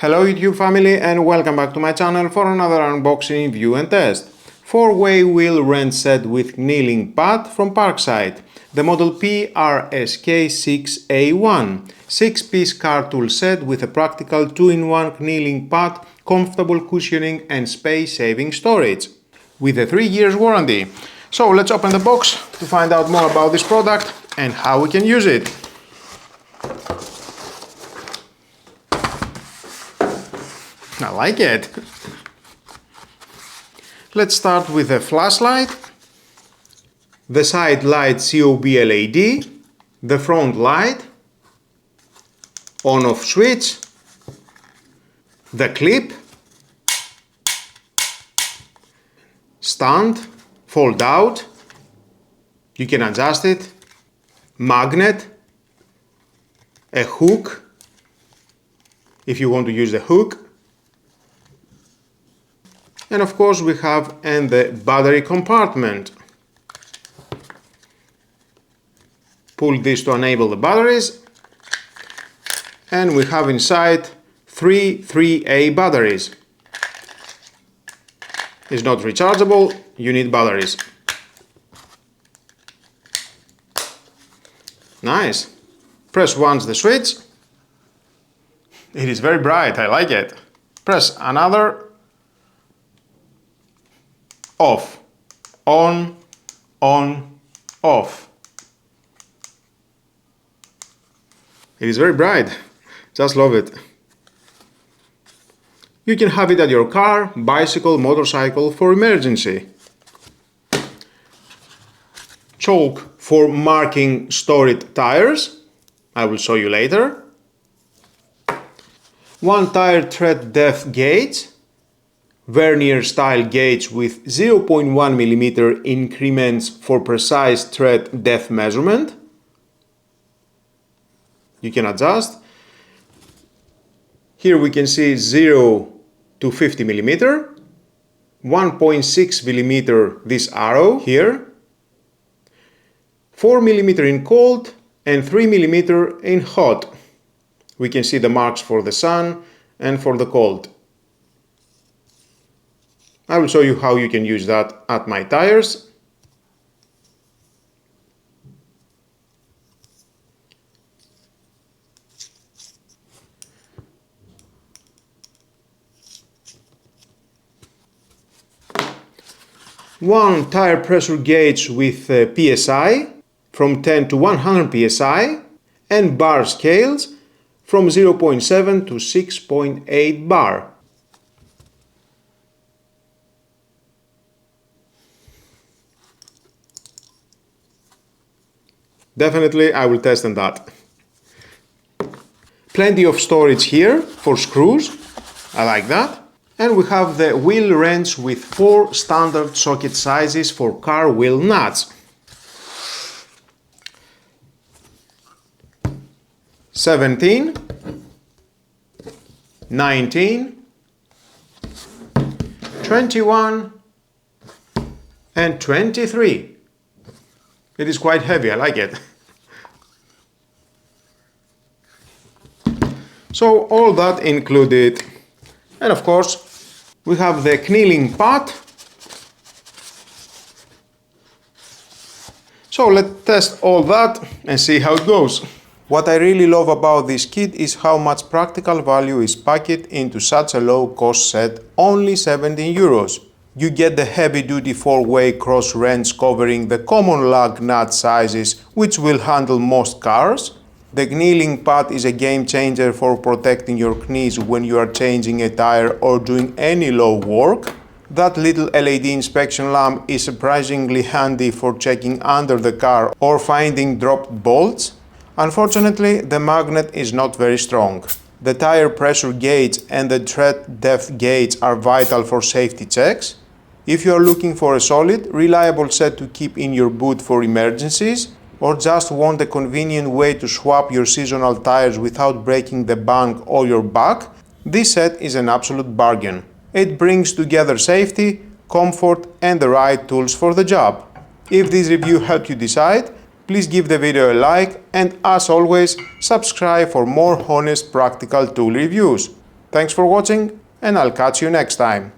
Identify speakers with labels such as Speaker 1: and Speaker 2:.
Speaker 1: Hello YouTube family and welcome back to my channel for another unboxing, review and test. 4-way wheel wrench set with kneeling pad from Parkside. The model PRSK 6A1. 6-piece car tool set with a practical 2-in-1 kneeling pad, comfortable cushioning and space-saving storage. With a 3 years warranty. So let's open the box to find out more about this product and how we can use it. I like it. Let's start with the flashlight, the side light COB LED, the front light, on-off switch, the clip, stand, fold out, you can adjust it, magnet, a hook, if you want to use the hook, and of course we have the battery compartment. Pull this to enable the batteries, and we have inside 3 3A batteries. It's not rechargeable, you need batteries. Nice. Press once the switch. It is very bright, I like it. Press another. Off, on, off. It is very bright, just love it. You can have it at your car, bicycle, motorcycle for emergency. Choke for marking stored tires, I will show you later. 1 tire tread depth gauge. Vernier style gauge with 0.1 mm increments for precise tread depth measurement. You can adjust. Here we can see 0 to 50 mm, 1.6 mm this arrow here, 4 mm in cold and 3 mm in hot. We can see the marks for the sun and for the cold. I will show you how you can use that at my tires. One tire pressure gauge with PSI from 10 to 100 PSI and bar scales from 0.7 to 6.8 bar. Definitely I will test on that. Plenty of storage here for screws, I like that. And we have the wheel wrench with 4 standard socket sizes for car wheel nuts. 17, 19, 21 and 23. It is quite heavy, I like it. So all that included. And of course, we have the kneeling pad. So let's test all that and see how it goes. What I really love about this kit is how much practical value is packed into such a low cost set, only 17 euros. You get the heavy-duty 4-way cross wrench covering the common lug nut sizes which will handle most cars. The kneeling pad is a game changer for protecting your knees when you are changing a tire or doing any low work. That little LED inspection lamp is surprisingly handy for checking under the car or finding dropped bolts. Unfortunately, the magnet is not very strong. The tire pressure gauge and the tread depth gauge are vital for safety checks. If you are looking for a solid, reliable set to keep in your boot for emergencies, or just want a convenient way to swap your seasonal tires without breaking the bank or your back, this set is an absolute bargain. It brings together safety, comfort and the right tools for the job. If this review helped you decide, please give the video a like and as always, subscribe for more honest practical tool reviews. Thanks for watching, and I'll catch you next time.